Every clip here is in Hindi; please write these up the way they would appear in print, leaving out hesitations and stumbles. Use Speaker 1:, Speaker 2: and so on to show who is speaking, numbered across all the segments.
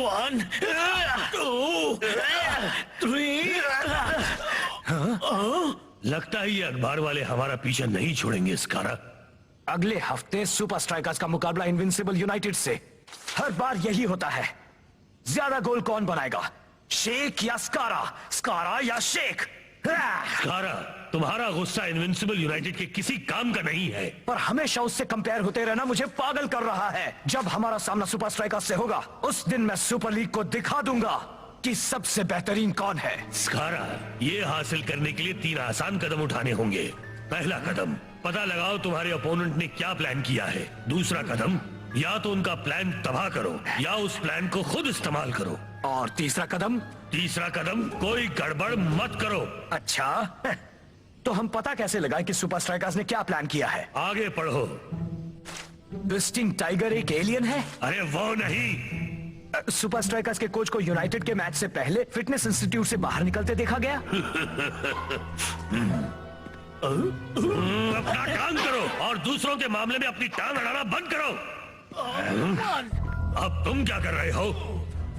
Speaker 1: 1 2 3।
Speaker 2: लगता है ये अखबार वाले हमारा पीछा नहीं छोड़ेंगे स्कारा।
Speaker 3: अगले हफ्ते सुपर स्ट्राइकर्स का मुकाबला इनविंसिबल यूनाइटेड से। हर बार यही होता है। ज्यादा गोल कौन बनाएगा, शेख या स्कारा, स्कारा या शेख?
Speaker 2: स्कारा, तुम्हारा गुस्सा इनविंसिबल यूनाइटेड के किसी काम का नहीं है।
Speaker 3: पर हमेशा उससे कंपेयर होते रहना मुझे पागल कर रहा है। जब हमारा सामना सुपर स्ट्राइकर्स से होगा उस दिन मैं सुपर लीग को दिखा दूंगा कि सबसे बेहतरीन कौन है।
Speaker 2: स्कारा, ये हासिल करने के लिए 3 आसान कदम उठाने होंगे। पहला कदम, पता लगाओ तुम्हारे ओपोनेंट ने क्या प्लान किया है। दूसरा कदम, या तो उनका प्लान तबाह करो या उस प्लान को खुद इस्तेमाल करो।
Speaker 3: और तीसरा कदम?
Speaker 2: तीसरा कदम, कोई गड़बड़ मत करो।
Speaker 3: अच्छा, तो हम पता कैसे लगाएं कि सुपर स्ट्राइकर्स ने क्या प्लान किया है?
Speaker 2: आगे पढ़ो।
Speaker 3: ट्विस्टिंग टाइगर एक एलियन है?
Speaker 2: अरे वो नहीं।
Speaker 3: सुपर स्ट्राइकर्स के कोच को यूनाइटेड के मैच से पहले फिटनेस इंस्टीट्यूट से बाहर निकलते देखा गया।
Speaker 2: अपना काम करो और दूसरों के मामले में अपनी टांग अड़ाना बंद करो। अब तुम क्या कर रहे हो?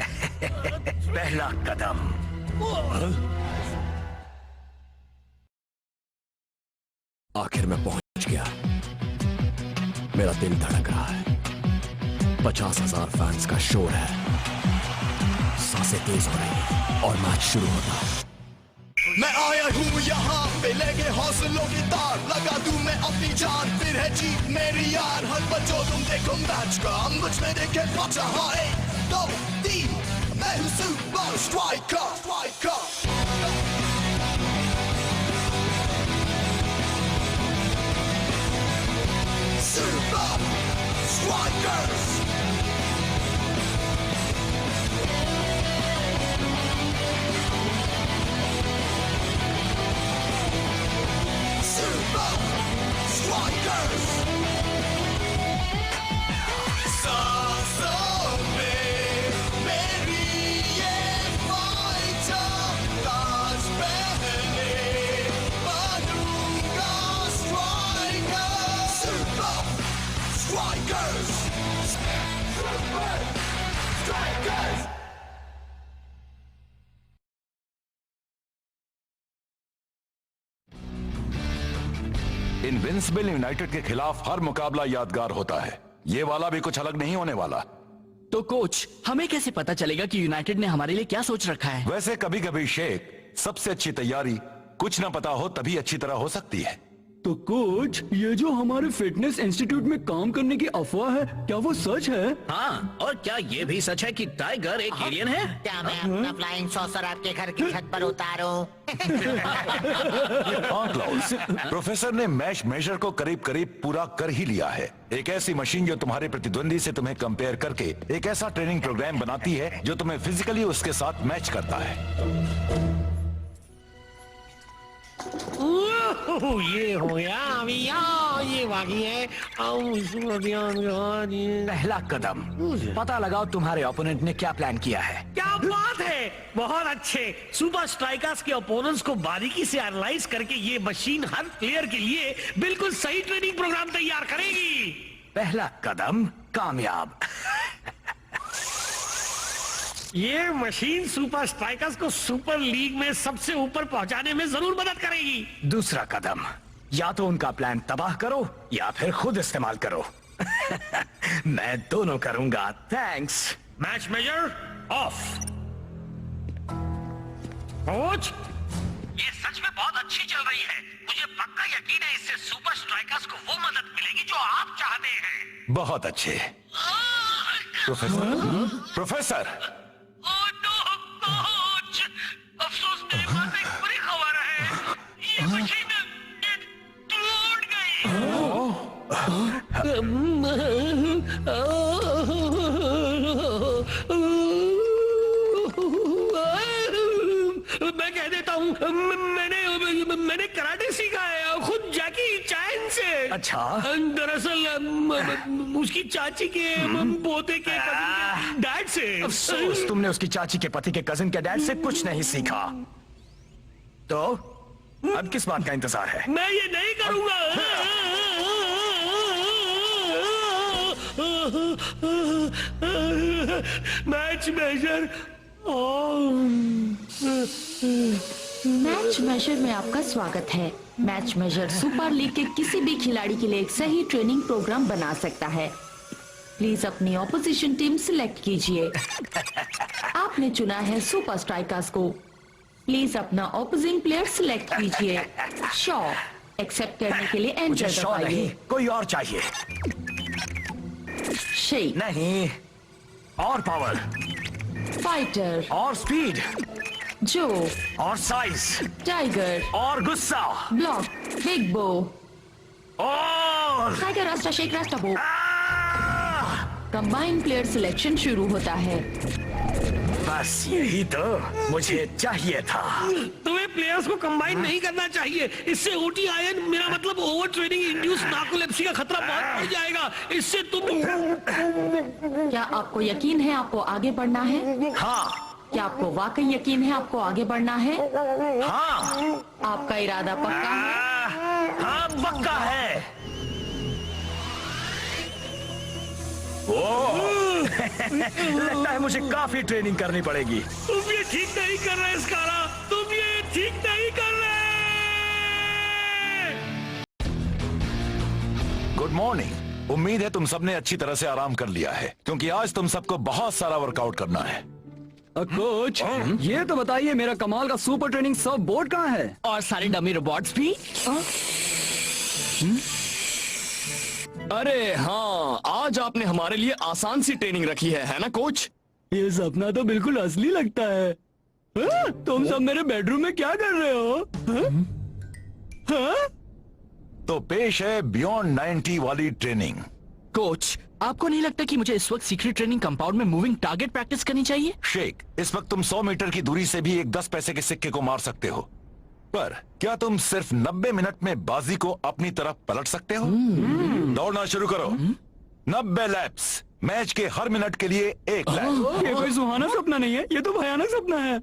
Speaker 3: पहला कदम।
Speaker 4: आखिर मैं पहुंच गया। मेरा दिल धड़क रहा है। 50,000 फैंस का शोर है। सांसें तेज हो रही हैं और मैच शुरू होता है।
Speaker 5: मैं आया हूँ यहाँ पे लेके हौसलों की तार, लगा दूं मैं अपनी जान, फिर है जीत मेरी यार। हर बच्चों तुम देखो मैच का, मुझ में देखे पाचा। हाँ 1 2 3, मैं हूँ super striker. Super Strikers! Super Strikers! सांसों में मेरी ये फाइटर, ताज पहने बनूंगा striker. Super Strikers! Super Strikers!
Speaker 6: Invincible United के खिलाफ हर मुकाबला यादगार होता है। ये वाला भी कुछ अलग नहीं होने वाला।
Speaker 1: तो कोच, हमें कैसे पता चलेगा कि यूनाइटेड ने हमारे लिए क्या सोच रखा है?
Speaker 6: वैसे कभी कभी शेख, सबसे अच्छी तैयारी कुछ ना पता हो तभी अच्छी तरह हो सकती है।
Speaker 7: तो कोच, ये जो हमारे फिटनेस इंस्टीट्यूट में काम करने की अफवाह है, क्या वो सच है?
Speaker 8: हाँ, और क्या ये भी सच है कि टाइगर एक एलियन है?
Speaker 9: क्या मैं अपना फ्लाइंग सॉसर आपके घर की छत पर उतारूं?
Speaker 6: हाँ क्लाउस, प्रोफेसर ने मैच मेजर को करीब करीब पूरा कर ही लिया है। एक ऐसी मशीन जो तुम्हारे प्रतिद्वंदी से तुम्हें कंपेयर करके एक ऐसा ट्रेनिंग प्रोग्राम बनाती है जो तुम्हें फिजिकली उसके साथ मैच करता है।
Speaker 2: ये हो गया, ये बाकी है।
Speaker 3: पहला कदम, पता लगाओ तुम्हारे ओपोनेंट ने क्या प्लान किया है।
Speaker 2: क्या बात है, बहुत अच्छे। सुपर स्ट्राइकर्स के ओपोनेंट्स को बारीकी से एनालाइज करके ये मशीन हर प्लेयर के लिए बिल्कुल सही ट्रेनिंग प्रोग्राम तैयार करेगी।
Speaker 3: पहला कदम कामयाब।
Speaker 2: ये मशीन सुपर स्ट्राइकर्स को सुपर लीग में सबसे ऊपर पहुंचाने में जरूर मदद करेगी।
Speaker 3: दूसरा कदम, या तो उनका प्लान तबाह करो या फिर खुद इस्तेमाल करो। मैं दोनों करूंगा। Thanks.
Speaker 2: Match measure of. Coach, ये सच में बहुत अच्छी चल रही है। मुझे पक्का यकीन है इससे सुपर स्ट्राइकर्स को वो मदद मिलेगी जो आप चाहते हैं।
Speaker 6: बहुत अच्छे। प्रोफेसर
Speaker 2: कोच, अफसोस मेरे पास एक बुरी खबर है। ये मशीन टूट गई। मैं कह देता हूँ, मैंने कराटे सीखा है खुद जैकी चैन से।
Speaker 3: अच्छा?
Speaker 2: दरअसल उसकी चाची के पोते के डैड से।
Speaker 3: अफसोस, तुमने उसकी चाची के पति के कजिन के डैड से कुछ नहीं सीखा। तो अब किस बात का इंतजार है?
Speaker 2: मैं ये नहीं करूंगा। मैच मेजर
Speaker 10: मैच मेजर में आपका स्वागत है। मैच मेजर सुपर लीग के किसी भी खिलाड़ी के लिए एक सही ट्रेनिंग प्रोग्राम बना सकता है। प्लीज अपनी ऑपोजिशन टीम सिलेक्ट कीजिए। आपने चुना है सुपर स्ट्राइकर्स को। प्लीज अपना ऑपोजिंग प्लेयर सिलेक्ट कीजिए। शॉ एक्सेप्ट करने के लिए
Speaker 3: मुझे
Speaker 10: एंटर
Speaker 3: शॉ नहीं,
Speaker 10: दबाइए।
Speaker 3: कोई और चाहिए।
Speaker 10: शेक,
Speaker 3: नहीं, और पावर,
Speaker 10: फाइटर,
Speaker 3: और स्पीड,
Speaker 10: जो,
Speaker 3: और साइज,
Speaker 10: टाइगर,
Speaker 3: और गुस्सा,
Speaker 10: ब्लॉक, बिग बो,
Speaker 3: और
Speaker 10: टाइगर रास्ता शेक रास्ता बो। कंबाइंड प्लेयर सिलेक्शन शुरू होता है।
Speaker 3: बस यही तो मुझे चाहिए था।
Speaker 2: तुम्हें प्लेयर्स को कंबाइन नहीं करना चाहिए। इससे OTIN, मेरा मतलब ओवर ट्रेनिंग इंड्यूस नार्कोलेप्सी का खतरा बहुत बढ़ जाएगा। इससे तुम
Speaker 10: क्या आपको यकीन है आपको आगे बढ़ना है?
Speaker 3: हाँ,
Speaker 10: क्या आपको वाकई यकीन है आपको आगे बढ़ना है?
Speaker 3: हाँ,
Speaker 10: आपका इरादा पक्का है?
Speaker 3: हाँ, पक्का है। लगता है मुझे काफी ट्रेनिंग करनी पड़ेगी।
Speaker 2: तुम ये ठीक नहीं कर रहे स्कारा, तुम ये ठीक नहीं कर रहे।
Speaker 6: Good morning. उम्मीद है तुम सबने अच्छी तरह से आराम कर लिया है, क्योंकि आज तुम सबको बहुत सारा वर्कआउट करना है।
Speaker 7: कोच, ये तो बताइए मेरा कमाल का सुपर ट्रेनिंग सब बोर्ड कहाँ है?
Speaker 1: और सारे डमी रोबोट्स भी।
Speaker 4: अरे हाँ, आज आपने हमारे लिए आसान सी ट्रेनिंग रखी है ना कोच?
Speaker 7: ये सपना तो बिल्कुल असली लगता है। तुम सब मेरे बेडरूम में क्या कर रहे हो? हाँ?
Speaker 6: तो पेश है बियॉन्ड 90 वाली ट्रेनिंग।
Speaker 1: कोच, आपको नहीं लगता कि मुझे इस वक्त सीक्रेट ट्रेनिंग कंपाउंड में मूविंग टारगेट प्रैक्टिस करनी चाहिए?
Speaker 6: शेख, इस वक्त तुम 100 मीटर की दूरी से भी एक 10 पैसे के सिक्के को मार सकते हो, पर क्या तुम सिर्फ 90 मिनट में बाजी को अपनी तरफ पलट सकते हो? दौड़ना शुरू करो। 90 लैप्स, मैच के हर मिनट के लिए एक लैप।
Speaker 7: ये कोई सुहाना सपना नहीं है, ये तो भयानक सपना है।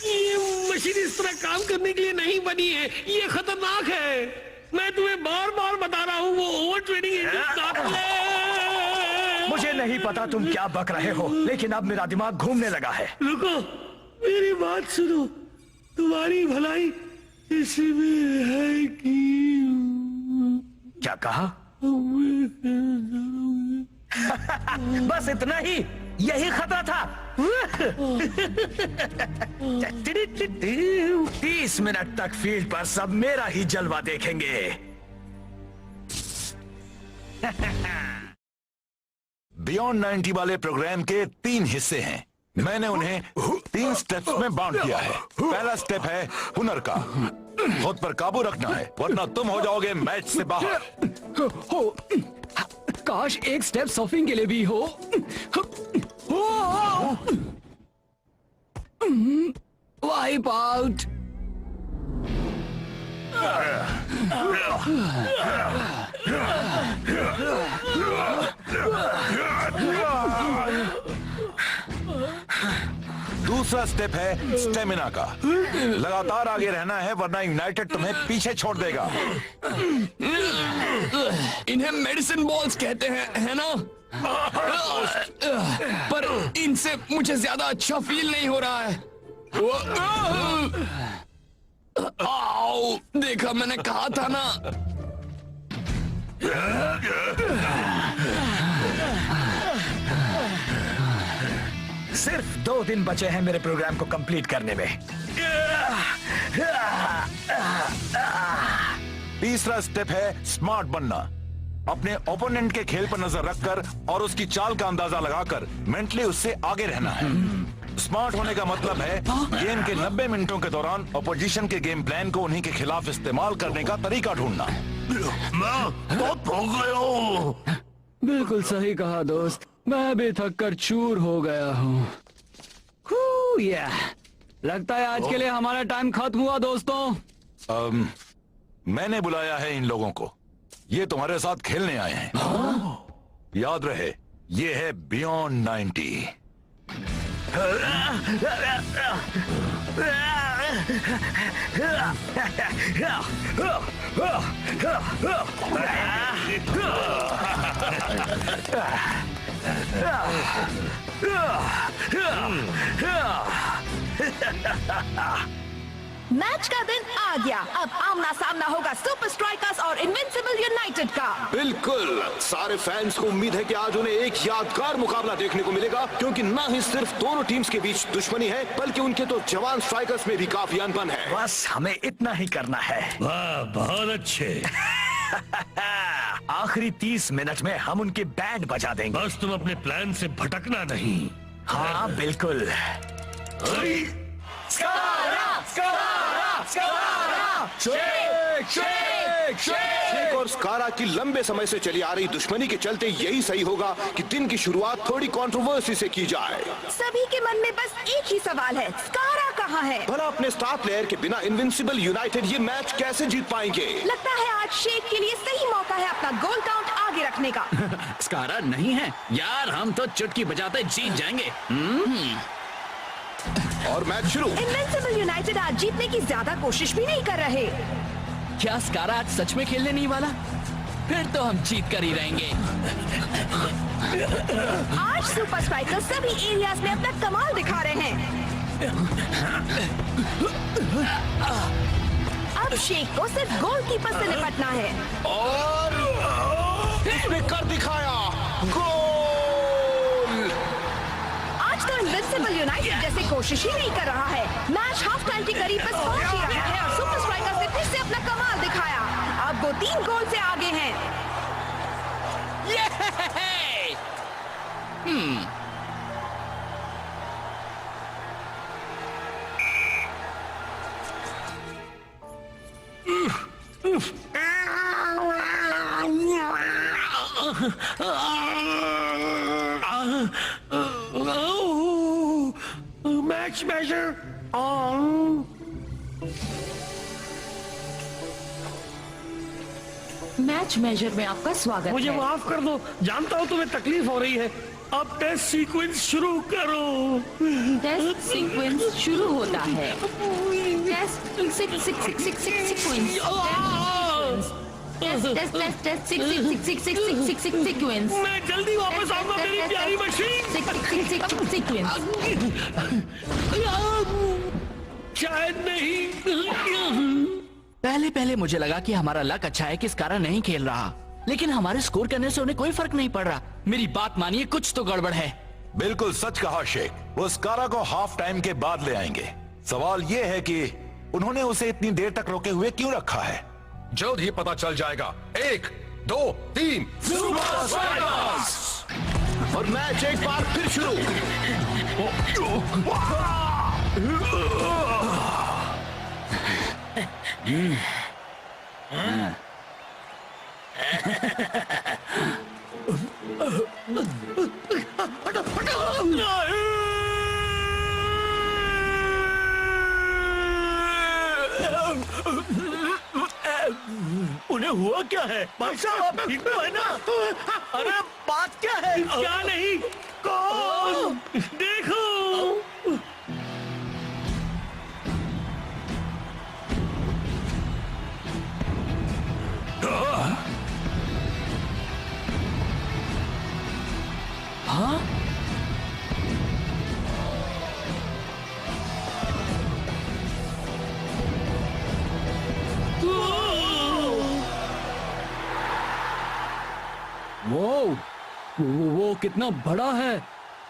Speaker 2: ये मशीन इस तरह काम करने के लिए नहीं बनी है। ये खतरनाक है। मैं तुम्हें बार बार बता रहा हूँ, वो ओवर ट्रेनिंग इंड्यूस
Speaker 3: मुझे नहीं पता तुम क्या बक रहे हो, लेकिन अब मेरा दिमाग घूमने लगा है।
Speaker 2: रुको, मेरी बात सुनो। तुम्हारी भलाई इसमें है कि
Speaker 3: क्या कहा? बस इतना ही, यही खतरा था। 30 मिनट तक फील्ड पर सब मेरा ही जलवा देखेंगे।
Speaker 6: बियॉन्ड 90 वाले प्रोग्राम के 3 हिस्से हैं। मैंने उन्हें 3 स्टेप्स में बांट दिया है। पहला स्टेप है हुनर का। खुद पर काबू रखना है, वरना तुम हो जाओगे मैच से बाहर।
Speaker 7: हो, काश एक स्टेप सर्फिंग के लिए भी हो। Wipe out.
Speaker 6: दूसरा स्टेप है स्टेमिना का। लगातार आगे रहना है, वरना यूनाइटेड तुम्हें पीछे छोड़ देगा।
Speaker 4: इन्हें मेडिसिन बॉल्स कहते हैं, है ना? पर इनसे मुझे ज्यादा अच्छा फील नहीं हो रहा है। आओ, देखा, मैंने कहा था ना।
Speaker 3: सिर्फ 2 दिन बचे हैं मेरे प्रोग्राम को कंप्लीट करने में।
Speaker 6: तीसरा स्टेप है स्मार्ट बनना। अपने ओपोनेंट के खेल पर नजर रखकर और उसकी चाल का अंदाजा लगाकर मेंटली उससे आगे रहना है। स्मार्ट होने का मतलब है गेम के 90 मिनटों के दौरान अपोजिशन के गेम प्लान को उन्हीं के खिलाफ इस्तेमाल करने का तरीका ढूंढना।
Speaker 2: मैं बहुत भूख गया हूँ।
Speaker 7: बिल्कुल सही कहा दोस्त, मैं भी थक कर चूर हो गया हूँ। लगता है आज के लिए हमारा टाइम खत्म हुआ दोस्तों।
Speaker 6: मैंने बुलाया है इन लोगों को, ये तुम्हारे साथ खेलने आए हैं। याद रहे, ये है बियॉन्ड 90।
Speaker 11: मैच का दिन आ गया। अब आमना सामना होगा सुपर स्ट्राइकर्स और इनविंसिबल यूनाइटेड का।
Speaker 4: बिल्कुल, सारे फैंस को उम्मीद है कि आज उन्हें एक यादगार मुकाबला देखने को मिलेगा, क्योंकि ना ही सिर्फ दोनों टीम्स के बीच दुश्मनी है, बल्कि उनके तो जवान स्ट्राइकर्स में भी काफी अनबन है।
Speaker 3: बस हमें इतना ही करना है।
Speaker 2: वाह, बहुत अच्छे।
Speaker 3: आखिरी 30 मिनट में हम उनके बैंड बजा देंगे।
Speaker 2: बस तुम अपने प्लान से भटकना नहीं।
Speaker 3: हाँ बिल्कुल।
Speaker 4: शेक और स्कारा की लंबे समय से चली आ रही दुश्मनी के चलते यही सही होगा कि दिन की शुरुआत थोड़ी कंट्रोवर्सी से की जाए।
Speaker 11: सभी के मन में बस एक ही सवाल है, स्कारा कहाँ है?
Speaker 4: भला अपने स्टार प्लेयर के बिना इनविंसिबल यूनाइटेड ये मैच कैसे जीत पाएंगे?
Speaker 11: लगता है आज शेक के लिए सही मौका है अपना गोल काउंट आगे रखने का।
Speaker 8: स्कारा नहीं है यार, हम तो चुटकी बजाते जीत जाएंगे।
Speaker 4: और मैच शुरू।
Speaker 11: इनविंसिबल यूनाइटेड आज जीतने की ज्यादा कोशिश भी नहीं कर रहे।
Speaker 1: क्या स्कारा आज सच में खेलने नहीं वाला? फिर तो हम जीत कर ही रहेंगे।
Speaker 11: आज सुपर स्ट्राइकर्स सभी एरियाज में अपना कमाल दिखा रहे हैं। अब शेख को सिर्फ गोलकीपर से निपटना है।
Speaker 4: और इसने कर दिखाया, गोल।
Speaker 11: आज तो इनविंसिबल यूनाइटेड जैसे कोशिश ही नहीं कर रहा है। मैच हाफ टाइम के करीब बस पहुंच ही रहा है और सुपर स्ट्राइकर्स ने फिर से अपना कमाल दिखाया। अब वो 3 गोल से आगे हैं।
Speaker 2: मैच मेजर
Speaker 10: मैच मेजर में आपका स्वागत
Speaker 2: मुझे
Speaker 10: है।
Speaker 2: माफ कर दो, जानता हूँ तुम्हें तकलीफ हो रही है। अब टेस्ट सीक्वेंस शुरू करो।
Speaker 10: टेस्ट सीक्वेंस शुरू होता है। Test sequence. सीक्वेंस।
Speaker 2: मैं जल्दी वापस आऊंगा मेरी प्यारी मशीन।
Speaker 10: सीक्वेंस।
Speaker 2: शायद नहीं।
Speaker 1: पहले मुझे लगा कि हमारा लक अच्छा है कि स्कारा नहीं खेल रहा, लेकिन हमारे स्कोर करने से उन्हें कोई फर्क नहीं पड़ रहा। मेरी बात मानिए, कुछ तो गड़बड़ है।
Speaker 6: बिल्कुल सच कहा शेख। वो स्कारा को हाफ टाइम के बाद ले आएंगे। सवाल ये है कि उन्होंने उसे इतनी देर तक रोके हुए क्यों रखा है?
Speaker 4: जल्द ही पता चल जाएगा। 1, 2, 3 सुपर स्ट्राइकर्स। और मैच एक बार फिर शुरू।
Speaker 2: उन्हें हुआ क्या है? भाई साहब आप ठीक तो है ना? अरे बात क्या है? क्या नहीं? कौन? देखो।
Speaker 1: हाँ?
Speaker 7: वो कितना बड़ा है,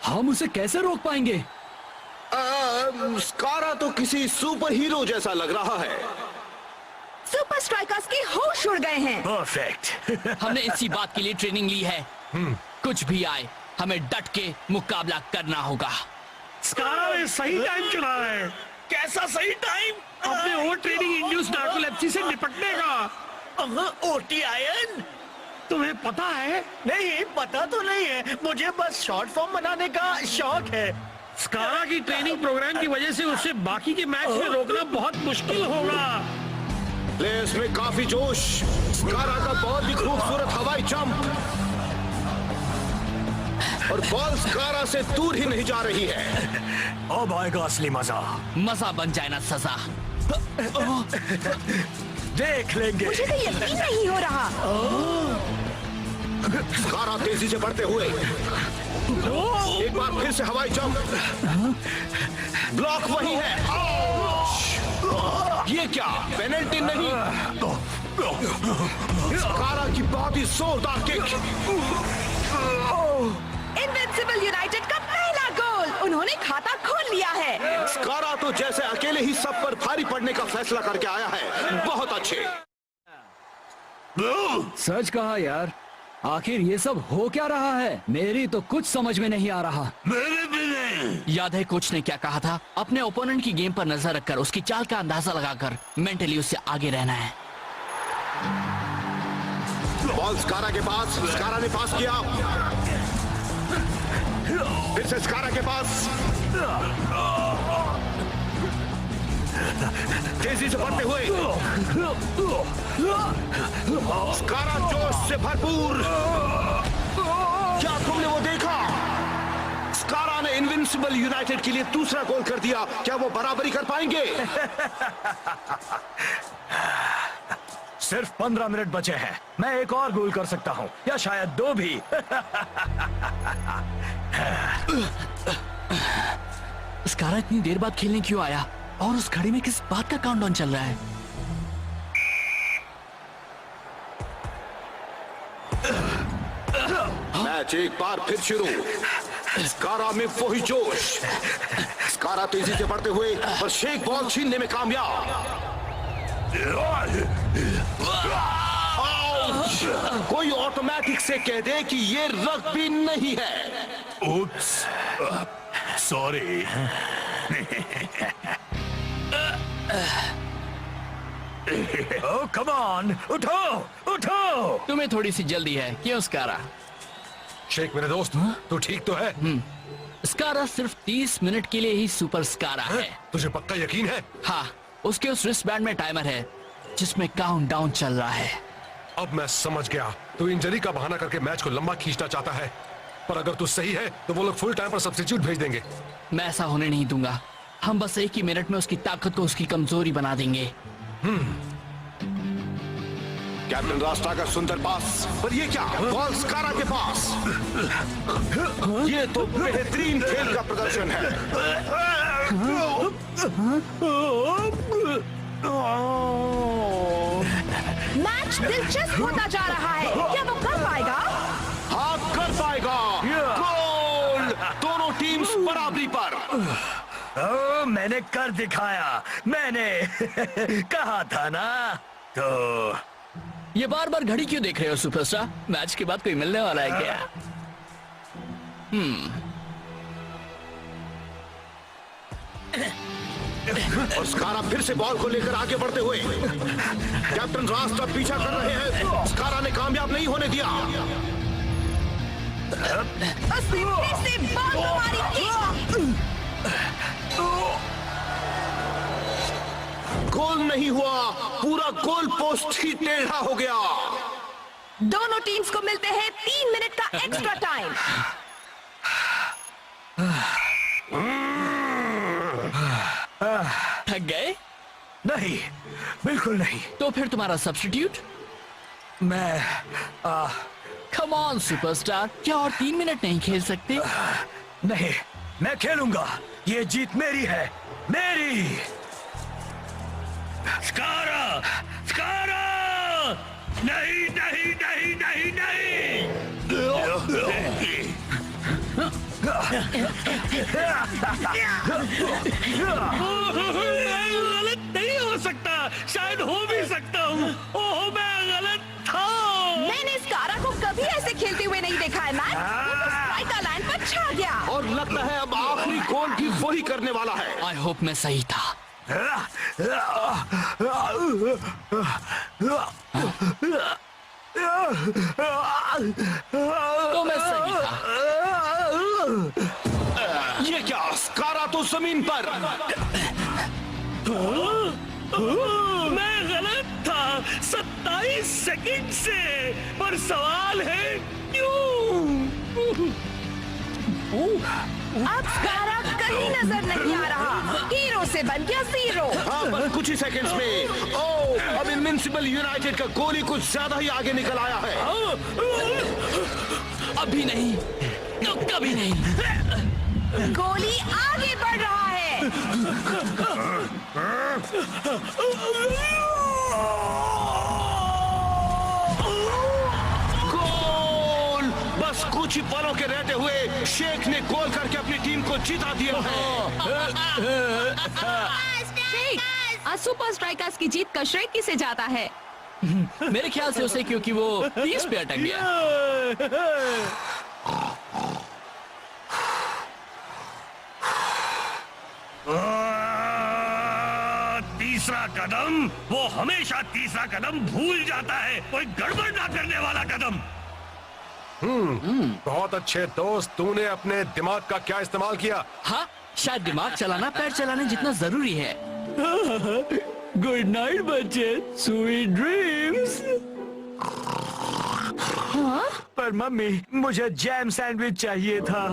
Speaker 7: हम उसे कैसे रोक पाएंगे?
Speaker 4: स्कारा तो किसी सुपर हीरो जैसा लग रहा है।
Speaker 11: सुपर स्ट्राइकर्स के होश उड़ गए हैं।
Speaker 3: परफेक्ट।
Speaker 1: हमने इसी बात के लिए ट्रेनिंग ली है। कुछ भी आए, हमें डट के मुकाबला करना होगा।
Speaker 2: स्कारा ने सही टाइम चुना है। कैसा सही टाइम? अपने ओवर ट्रेनिंग इंड्यूस नार्कोलेप्सी से निपटने का। OT ion? तुम्हें पता है? नहीं, पता तो नहीं है, मुझे बस शॉर्ट फॉर्म बनाने का शौक है। स्कारा की ट्रेनिंग प्रोग्राम की वजह से उसे बाकी के मैच में रोकना बहुत मुश्किल होगा।
Speaker 4: प्लेयर्स में काफी जोश। स्कारा का बहुत ही खूबसूरत हवाई जंप।
Speaker 5: और बॉल स्कारा से दूर ही नहीं जा रही है।
Speaker 3: अब आएगा असली मजा।
Speaker 1: मजा बन जाए ना सजा।
Speaker 3: देख लेंगे।
Speaker 11: मुझे तो यकीन नहीं हो रहा।
Speaker 5: स्कारा तेजी से बढ़ते हुए एक बार फिर से हवाई जंप। ब्लॉक वही है। ये क्या पेनल्टी नहीं? स्कारा की बहुत ही जोरदार किक।
Speaker 11: इनविंसिबल यूनाइटेड का पहला गोल। उन्होंने खाता खोल लिया है।
Speaker 5: स्कारा तो जैसे अकेले ही सब पर भारी पड़ने का फैसला करके आया है। बहुत अच्छे।
Speaker 7: सच कहा यार, आखिर ये सब हो क्या रहा है? मेरी तो कुछ समझ में नहीं आ रहा।
Speaker 1: याद है कोच ने क्या कहा था? अपने ओपोनेंट की गेम पर नजर रखकर उसकी चाल का अंदाजा लगाकर मेंटली उससे आगे रहना है।
Speaker 5: बॉल स्कारा के पास। स्कारा ने पास किया। फिर से स्कारा के पास। तेजी से बढ़ते हुए स्कारा जोश से भरपूर। क्या तुमने वो देखा? स्कारा ने इनविंसिबल यूनाइटेड के लिए दूसरा गोल कर दिया। क्या वो बराबरी कर पाएंगे?
Speaker 3: सिर्फ 15 मिनट बचे हैं। मैं एक और गोल कर सकता हूं, या शायद 2 भी।
Speaker 1: स्कारा इतनी देर बाद खेलने क्यों आया? और उस घड़ी में किस बात का काउंटडाउन चल रहा है?
Speaker 5: मैच एक बार फिर शुरू। स्कारा में वही जोश। स्कारा तेजी से बढ़ते हुए पर शेख बॉल छीनने में कामयाब। कोई ऑटोमेटिक से कह दे कि ये रग्बी नहीं है।
Speaker 2: उप्स, सॉरी।
Speaker 3: ओह कम ऑन, उठो उठो।
Speaker 1: तुम्हें थोड़ी सी जल्दी है क्यों स्कारा?
Speaker 4: शेख मेरे दोस्त, तू ठीक तो है?
Speaker 1: स्कारा सिर्फ 30 मिनट के लिए ही सुपर स्कारा है।
Speaker 4: तुझे पक्का यकीन है?
Speaker 1: हाँ, उसके उस रिस्ट बैंड में टाइमर है जिसमें काउंटडाउन चल रहा है।
Speaker 4: अब मैं समझ गया, तू इंजरी का बहाना करके मैच को लंबा खींचना चाहता है। पर अगर तू सही है तो वो लोग फुल टाइम पर सब्स्टिट्यूट भेज देंगे।
Speaker 1: मैं ऐसा होने नहीं दूंगा। हम बस एक ही मिनट में उसकी ताकत को उसकी कमजोरी बना देंगे।
Speaker 5: कैप्टन रास्टा का सुंदर पास। पर ये क्या? बॉल स्कारा के पास। ये तो बेहतरीन खेल का प्रदर्शन है।
Speaker 11: मैच दिलचस्प होता जा रहा है। क्या वो कर पाएगा?
Speaker 5: हाँ, कर पाएगा। गोल! दोनों टीम्स बराबरी पर।
Speaker 3: मैंने कर दिखाया। मैंने कहा था ना। तो
Speaker 1: ये बार बार घड़ी क्यों देख रहे हो सुपरस्टार? मैच के बाद कोई मिलने वाला है क्या?
Speaker 5: और स्कारा फिर से बॉल को लेकर आगे बढ़ते हुए कैप्टन रास्टा पीछा कर रहे हैं। स्कारा ने कामयाब नहीं होने दिया।
Speaker 11: उसने फिर से बॉल को मारी किक।
Speaker 5: गोल नहीं हुआ। पूरा गोल पोस्ट ही टेढ़ा हो गया।
Speaker 11: दोनों टीम्स को मिलते हैं 3 मिनट का एक्स्ट्रा टाइम।
Speaker 1: थक गए?
Speaker 3: नहीं, बिल्कुल नहीं।
Speaker 1: तो फिर तुम्हारा सब्स्टिट्यूट?
Speaker 3: मैं
Speaker 1: कम ऑन सुपरस्टार, क्या और 3 मिनट नहीं खेल सकते?
Speaker 3: नहीं, मैं खेलूंगा। ये जीत मेरी है, मेरी।
Speaker 2: स्कारा! स्कारा! नहीं नहीं नहीं नहीं नहीं! मैं गलत नहीं हो सकता। शायद हो भी सकता हूँ। ओह, मैं गलत था।
Speaker 11: मैंने स्कारा को कभी ऐसे खेलते हुए नहीं देखा है। मैच स्ट्राइकर लाइन पर छा गया।
Speaker 5: और लगता है अब आखिरी गोल भी वही करने वाला है।
Speaker 1: आई होप मैं सही था। तो मैं सही था।
Speaker 5: ये क्या? स्कारा तो जमीन पर।
Speaker 2: मैं गलत था 27 सेकंड से। पर सवाल है क्यों?
Speaker 11: अब स्कारा कहीं नजर नहीं आ रहा। हीरो से बन गया जीरो।
Speaker 5: हाँ, बस कुछ ही सेकंड्स में। ओह, अब इनविंसिबल यूनाइटेड का गोली कुछ ज्यादा ही आगे निकल आया है।
Speaker 1: अभी नहीं तो कभी नहीं।
Speaker 11: गोली आगे बढ़ रहा है।
Speaker 5: गोल! बस कुछ ही पलों के रहते हुए शेख ने गोल करके अपनी टीम को जिता दिया है।
Speaker 10: आज सुपर स्ट्राइकर्स की जीत का श्रेय किसे जाता है?
Speaker 1: मेरे ख्याल से उसे, क्योंकि वो 30 पे अटक गया।
Speaker 2: तीसरा कदम, वो हमेशा तीसरा कदम भूल जाता है। कोई गड़बड़ ना करने वाला कदम।
Speaker 12: बहुत अच्छे दोस्त, तूने अपने दिमाग का क्या इस्तेमाल किया?
Speaker 1: हाँ, शायद दिमाग चलाना पैर चलाने जितना जरूरी है।
Speaker 7: गुड नाइट बच्चे, स्वीट ड्रीम्स।
Speaker 3: पर मम्मी, मुझे जैम सैंडविच चाहिए था।